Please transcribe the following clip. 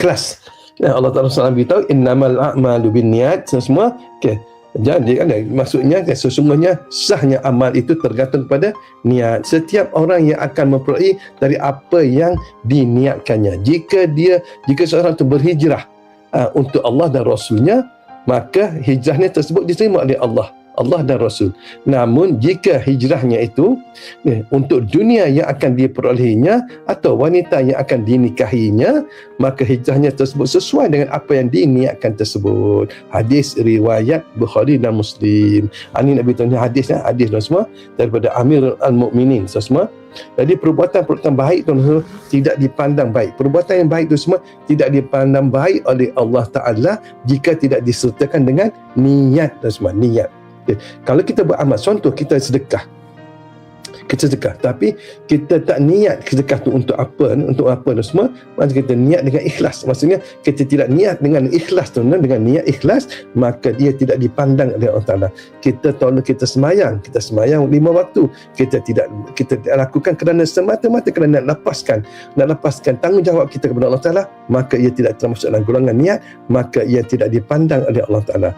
ikhlas. Allah Ta'ala SAW beritahu innamal a'malu binniyat, semua okey. Jadi kan maksudnya sesungguhnya sahnya amal itu tergantung pada niat. Setiap orang yang akan memperoleh dari apa yang diniatkannya. Jika seorang itu berhijrah untuk Allah dan Rasulnya, maka hijrahnya tersebut diterima oleh Allah dan Rasul. Namun jika hijrahnya itu untuk dunia yang akan diperolehinya atau wanita yang akan dinikahinya, maka hijrahnya tersebut sesuai dengan apa yang diniatkan tersebut. Hadis riwayat Bukhari dan Muslim. Ini Nabi tanya hadis dan semua daripada Amirul Mukminin semua. Jadi perbuatan baik itu tidak dipandang baik. Perbuatan yang baik itu semua tidak dipandang baik oleh Allah Ta'ala jika tidak disertakan dengan niat dan semua. Niat. Okay. Kalau kita beramal, contoh kita sedekah, tapi kita tak niat sedekah tu untuk apa dan semua, maksudnya kita niat dengan ikhlas. Maksudnya kita tidak niat dengan ikhlas tu, dengan niat ikhlas, maka dia tidak dipandang oleh Allah Ta'ala. Kita tolong kita semayang 5 waktu, kita tidak lakukan kerana semata-mata kerana nak lepaskan tanggungjawab kita kepada Allah Ta'ala, maka ia tidak termasuk dalam golongan niat, maka ia tidak dipandang oleh Allah Ta'ala.